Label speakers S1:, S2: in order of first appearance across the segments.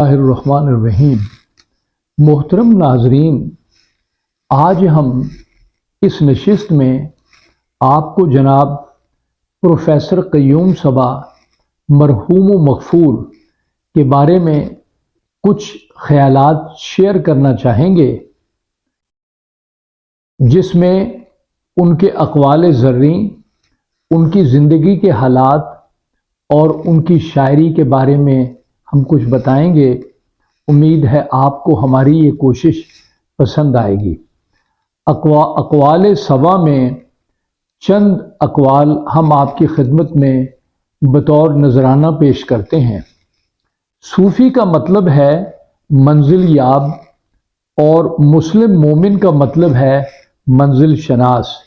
S1: बिस्मिल्लाहिर्रहमानिर्रहीम। मोहतरम नाजरीन, आज हम इस नशिस्त में आपको जनाब प्रोफेसर क़य्यूम सबा मरहूम व मग़फ़ूर के बारे में कुछ ख़यालात शेयर करना चाहेंगे, जिसमें उनके अक़वाल ज़र्री, उनकी ज़िंदगी के हालात और उनकी शायरी के बारे में हम कुछ बताएंगे। उम्मीद है आपको हमारी ये कोशिश पसंद आएगी। अक़वाल सबा में चंद अक़वाल हम आपकी खिदमत में बतौर नजराना पेश करते हैं। सूफ़ी का मतलब है मंजिल याब और मुस्लिम मोमिन का मतलब है मंजिल शनास।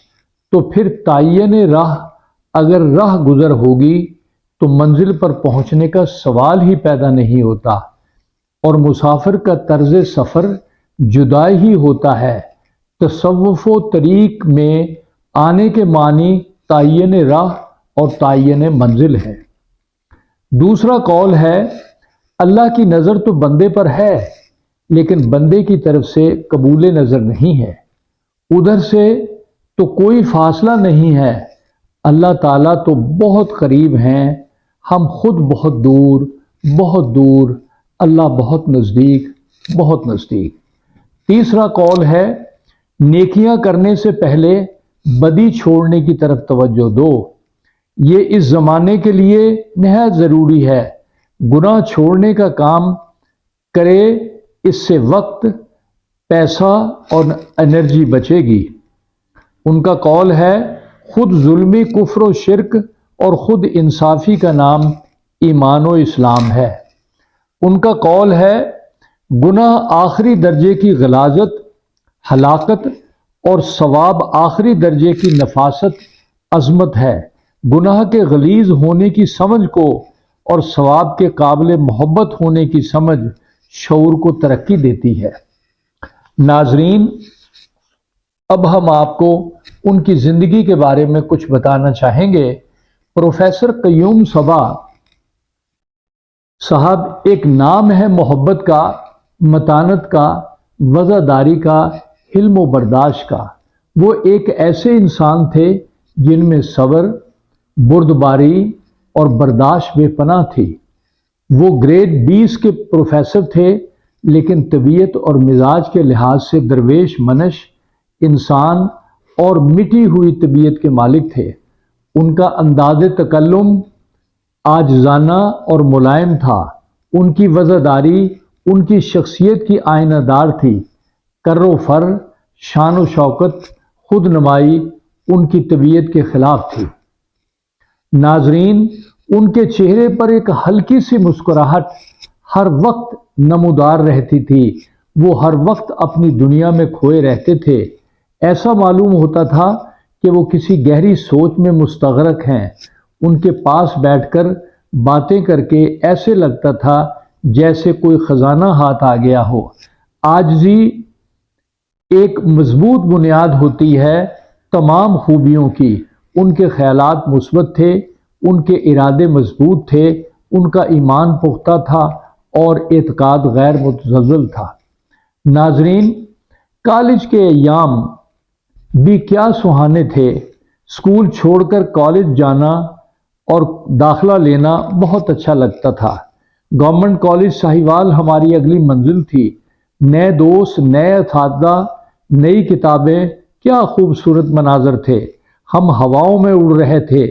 S1: तो फिर ताय्यन राह, अगर राह गुज़र होगी तो मंजिल पर पहुंचने का सवाल ही पैदा नहीं होता, और मुसाफिर का तर्ज सफ़र जुदा ही होता है। तसव्वुफ़ व तरीक़ में आने के मानी ताय्यन राह और ताय्यन मंजिल है। दूसरा कौल है, अल्लाह की नज़र तो बंदे पर है, लेकिन बंदे की तरफ से कबूल नज़र नहीं है। उधर से तो कोई फासला नहीं है, अल्लाह ताला तो बहुत करीब हैं, हम खुद बहुत दूर, बहुत दूर, अल्लाह बहुत नज़दीक, बहुत नज़दीक। तीसरा कौल है, नेकियां करने से पहले बदी छोड़ने की तरफ तवज्जो दो। ये इस ज़माने के लिए नहायत ज़रूरी है। गुनाह छोड़ने का काम करे, इससे वक्त, पैसा और एनर्जी बचेगी। उनका कौल है, खुद जुल्मी, कुफ्र व शिरक और खुद इंसाफी का नाम ईमान व इस्लाम है। उनका कौल है, गुनाह आखिरी दर्जे की गलाजत, हलाकत और सवाब आखिरी दर्जे की नफासत, अजमत है। गुनाह के गलीज होने की समझ को और सवाब के काबिल मोहब्बत होने की समझ शऊर को तरक्की देती है। नाजरीन, अब हम आपको उनकी ज़िंदगी के बारे में कुछ बताना चाहेंगे। प्रोफेसर क़य्यूम सबा साहब एक नाम है मोहब्बत का, मतानत का, वज़ादारी का, हिल्म व बर्दाश्त का। वो एक ऐसे इंसान थे जिनमें सब्र, बुर्दबारी और बर्दाश्त बेपनाह थी। वो ग्रेड 20 के प्रोफेसर थे, लेकिन तबीयत और मिजाज के लिहाज से दरवेश, मनश, इंसान और मिटी हुई तबीयत के मालिक थे। उनका अंदाज़े तकल्लुम आजिज़ाना और मुलायम था। उनकी वज़ादारी उनकी शख्सियत की आईनादार थी। कर्रो फर, शान व शौकत, खुद नमाई उनकी तबीयत के खिलाफ थी। नाजरीन, उनके चेहरे पर एक हल्की सी मुस्कुराहट हर वक्त नमूदार रहती थी। वो हर वक्त अपनी दुनिया में खोए रहते थे। ऐसा मालूम होता था कि वो किसी गहरी सोच में मुस्तगरक हैं। उनके पास बैठकर बातें करके ऐसे लगता था जैसे कोई खजाना हाथ आ गया हो। आजिज़ी एक मजबूत बुनियाद होती है तमाम खूबियों की। उनके ख्यालात मुस्बत थे, उनके इरादे मजबूत थे, उनका ईमान पुख्ता था और एतकाद गैर मुतज़ल्ज़ल था। नाजरीन, कॉलेज के अय्याम भी क्या सुहाने थे। स्कूल छोड़कर कॉलेज जाना और दाखिला लेना बहुत अच्छा लगता था। गवर्नमेंट कॉलेज साहिवाल हमारी अगली मंजिल थी। नए दोस्त, नए असातिज़ा, नई किताबें, क्या खूबसूरत मनाजर थे। हम हवाओं में उड़ रहे थे।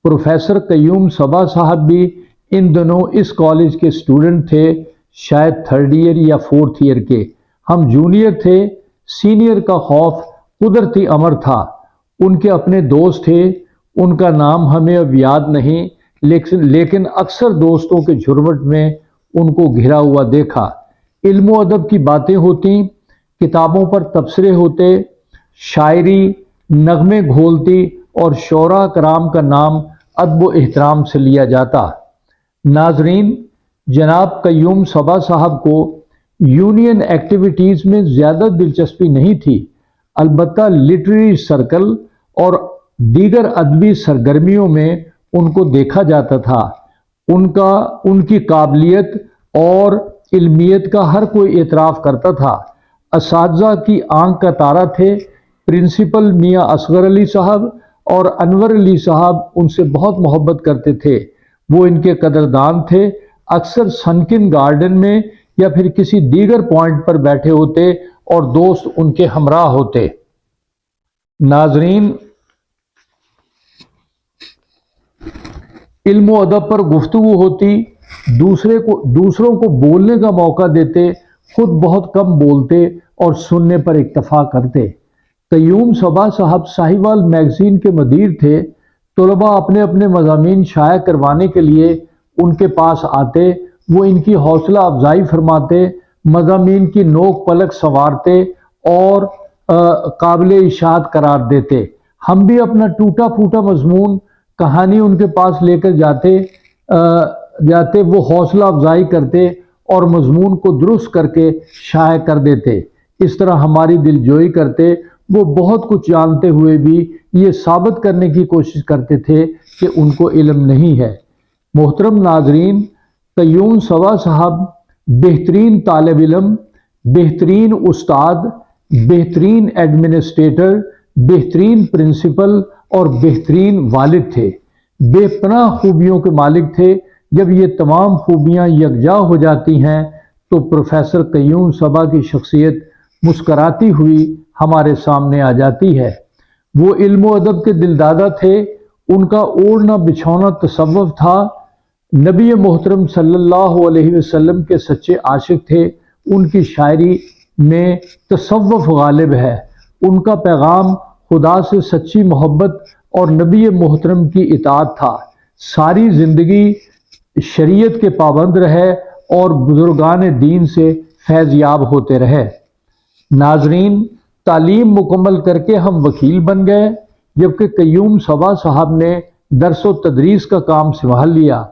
S1: प्रोफेसर क़य्यूम सबा साहब भी इन दिनों इस कॉलेज के स्टूडेंट थे, शायद 3rd ईयर या 4th ईयर के। हम जूनियर थे। सीनियर का खौफ कुदरती अमर था। उनके अपने दोस्त थे, उनका नाम हमें अब याद नहीं, लेकिन अक्सर दोस्तों के झुरमुट में उनको घिरा हुआ देखा। इल्म व अदब की बातें होती, किताबों पर तबसरे होते, शायरी, नगमे घोलती और शोरा कराम का नाम अदब व एहतराम से लिया जाता। नाजरीन, जनाब क़य्यूम सबा साहब को यूनियन एक्टिविटीज़ में ज़्यादा दिलचस्पी नहीं थी, अलबत्ता लिटरेरी सर्कल और दीगर अदबी सरगर्मियों में उनको देखा जाता था। उनकी काबिलियत और علمیت کا ہر کوئی اعتراف کرتا تھا۔ اساتذہ کی آنکھ کا تارا تھے۔ پرنسپل میاں اصغر علی صاحب اور انور علی صاحب ان سے بہت محبت کرتے تھے، وہ ان کے قدردان تھے۔ اکثر سنکن گارڈن میں یا پھر کسی دیگر پوائنٹ پر بیٹھے ہوتے اور دوست ان کے ہمراہ ہوتے۔ ناظرین، علم و ادب پر گفتگو ہوتی، دوسروں کو بولنے کا موقع دیتے، خود بہت کم بولتے اور سننے پر اکتفا کرتے۔ قیوم صبا صاحب ساہیوال میگزین کے مدیر تھے۔ طلباء اپنے اپنے مضامین شائع کروانے کے لیے ان کے پاس آتے، وہ ان کی حوصلہ افزائی فرماتے، مضامین کی نوک پلک سنوارتے اور قابل اشاعت قرار دیتے۔ ہم بھی اپنا ٹوٹا پھوٹا مضمون کہانی ان کے پاس لے کر جاتے، وہ حوصلہ افزائی کرتے اور مضمون کو درست کر کے شائع کر دیتے۔ اس طرح ہماری دلجوئی کرتے۔ وہ بہت کچھ جانتے ہوئے بھی یہ ثابت کرنے کی کوشش کرتے تھے کہ ان کو علم نہیں ہے۔ محترم ناظرین، قیوم صبا صاحب بہترین طالب علم، بہترین استاد، بہترین ایڈمنسٹریٹر، بہترین پرنسپل اور بہترین والد تھے۔ بے پناہ خوبیوں کے مالک تھے۔ جب یہ تمام خوبیاں یکجا ہو جاتی ہیں تو پروفیسر قیوم صبا کی شخصیت مسکراتی ہوئی ہمارے سامنے آ جاتی ہے۔ وہ علم و ادب کے دلدادہ تھے۔ ان کا اوڑھنا بچھونا تصوف تھا۔ نبی محترم صلی اللہ علیہ وسلم کے سچے عاشق تھے۔ ان کی شاعری میں تصوف غالب ہے۔ ان کا پیغام خدا سے سچی محبت اور نبی محترم کی اطاعت تھا۔ ساری زندگی شریعت کے پابند رہے اور بزرگان دین سے فیض یاب ہوتے رہے۔ ناظرین، تعلیم مکمل کر کے ہم وکیل بن گئے، جبکہ قیوم صبا صاحب نے درس و تدریس کا کام سنبھال لیا۔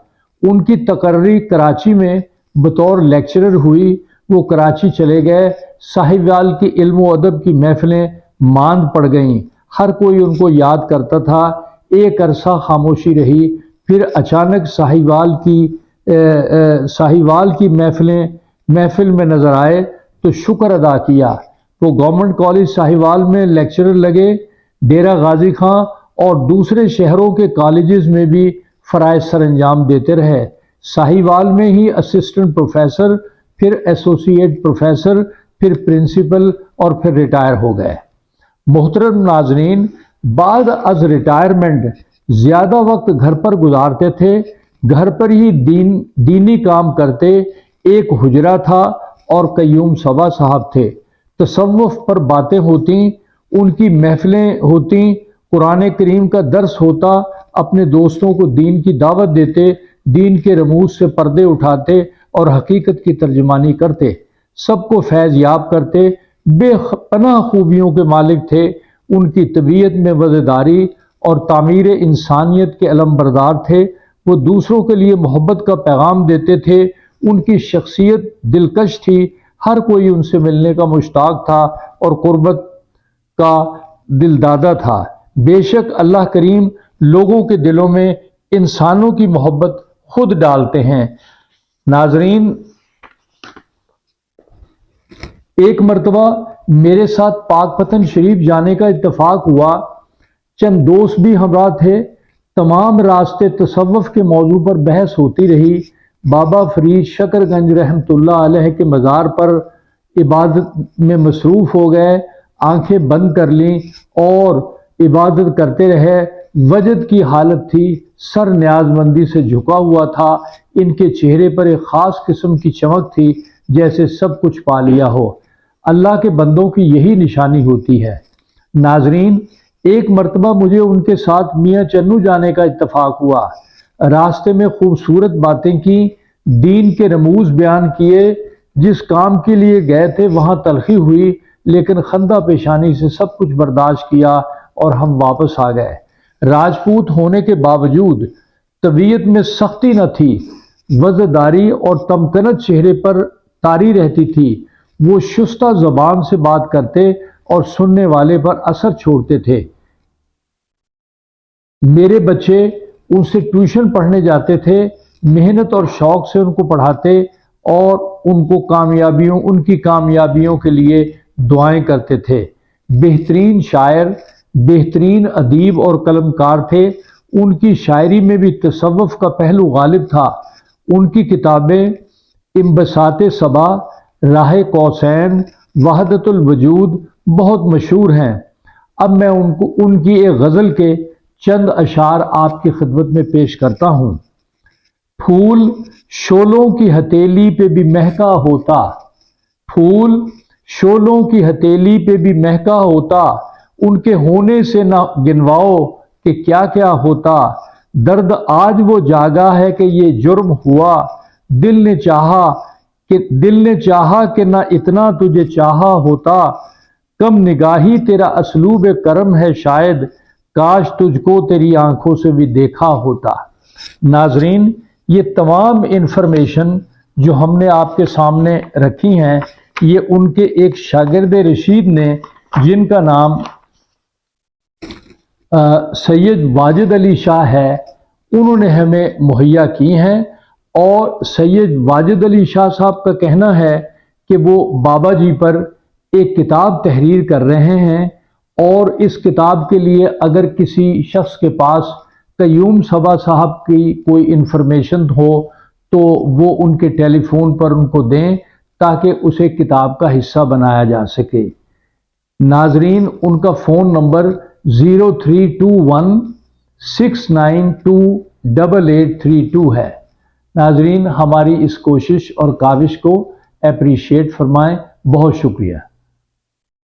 S1: ان کی تقرری کراچی میں بطور لیکچرر ہوئی۔ وہ کراچی چلے گئے۔ ساہیوال کی علم و ادب کی محفلیں ماند پڑ گئیں۔ ہر کوئی ان کو یاد کرتا تھا۔ ایک عرصہ خاموشی رہی، پھر اچانک ساہیوال کی محفل میں نظر آئے تو شکر ادا کیا۔ وہ گورنمنٹ کالج ساہیوال میں لیکچرر لگے۔ ڈیرہ غازی خان اور دوسرے شہروں کے کالجز میں بھی فرائض سر انجام دیتے رہے۔ ساہیوال میں ہی اسسٹنٹ پروفیسر، پھر ایسوسیٹ پروفیسر، پھر پرنسپل اور پھر ریٹائر ہو گئے۔ محترم ناظرین، بعد از ریٹائرمنٹ زیادہ وقت گھر پر گزارتے تھے۔ گھر پر ہی دینی کام کرتے۔ ایک حجرہ تھا اور قیوم صبا صاحب تھے۔ تصوف پر باتیں ہوتی، ان کی محفلیں ہوتی، قرآن کریم کا درس ہوتا، اپنے دوستوں کو دین کی دعوت دیتے، دین کے رموز سے پردے اٹھاتے اور حقیقت کی ترجمانی کرتے، سب کو فیض یاب کرتے۔ بے پناہ خوبیوں کے مالک تھے۔ ان کی طبیعت میں وزیداری اور تعمیر انسانیت کے علم بردار تھے۔ وہ دوسروں کے لیے محبت کا پیغام دیتے تھے۔ ان کی شخصیت دلکش تھی۔ ہر کوئی ان سے ملنے کا مشتاق تھا اور قربت کا دلدادہ تھا۔ بے شک اللہ کریم لوگوں کے دلوں میں انسانوں کی محبت خود ڈالتے ہیں۔ ناظرین، ایک مرتبہ میرے ساتھ پاک پتن شریف جانے کا اتفاق ہوا۔ چند دوست بھی ہمراہ تھے۔ تمام راستے تصوف کے موضوع پر بحث ہوتی رہی۔ بابا فرید شکر گنج رحمۃ اللہ علیہ کے مزار پر عبادت میں مصروف ہو گئے۔ آنکھیں بند کر لیں اور عبادت کرتے رہے۔ وجد کی حالت تھی، سر نیاز مندی سے جھکا ہوا تھا۔ ان کے چہرے پر ایک خاص قسم کی چمک تھی، جیسے سب کچھ پا لیا ہو۔ اللہ کے بندوں کی یہی نشانی ہوتی ہے۔ ناظرین، ایک مرتبہ مجھے ان کے ساتھ میاں چنو جانے کا اتفاق ہوا۔ راستے میں خوبصورت باتیں کی، دین کے رموز بیان کیے۔ جس کام کے لیے گئے تھے وہاں تلخی ہوئی، لیکن خندہ پیشانی سے سب کچھ برداشت کیا اور ہم واپس آ گئے۔ راجپوت ہونے کے باوجود طبیعت میں سختی نہ تھی، وزداری اور تمکنت چہرے پر طاری رہتی تھی۔ وہ شستہ زبان سے بات کرتے اور سننے والے پر اثر چھوڑتے تھے۔ میرے بچے ان سے ٹیوشن پڑھنے جاتے تھے، محنت اور شوق سے ان کو پڑھاتے اور उनकी कामयाबियों के लिए दुआएं करते थे। बेहतरीन शायर, बेहतरीन अदीब और कलमकार थे। उनकी शायरी में भी तसव्वुफ का पहलू गालिब था। उनकी किताबें इंबसाते सबा, राह कौसैन, वहदतुल वजूद बहुत मशहूर हैं। अब मैं उनकी एक गज़ल के चंद अशार आपकी खिदमत में पेश करता हूँ। फूल शोलों की हथेली पे भी महका होता, फूल शोलों की हथेली पे भी महका होता, उनके होने से ना गिनवाओ कि क्या क्या होता। दर्द आज वो जागा है कि ये जुर्म हुआ, दिल ने चाहा कि ना इतना तुझे चाहा होता। कम निगाही तेरा असलूब करम है शायद, काश तुझको तेरी आंखों से भी देखा होता। नाजरीन, ये तमाम इंफॉर्मेशन जो हमने आपके सामने रखी हैं, ये उनके एक शागिर्द रशीद ने, जिनका नाम सैयद वाजिद अली शाह है, उन्होंने हमें मुहैया की हैं। और सैयद वाजिद अली शाह साहब का कहना है कि वो बाबा जी पर एक किताब तहरीर कर रहे हैं, और इस किताब के लिए अगर किसी शख्स के पास कयूम सबा साहब की कोई इन्फॉर्मेशन हो तो वो उनके टेलीफोन पर उनको दें ताकि उसे किताब का हिस्सा बनाया जा सके। नाजरीन, उनका फ़ोन नंबर 0321692832 है। नाजरीन, हमारी इस कोशिश और काविश को अप्रिशिएट फरमाएं। बहुत शुक्रिया।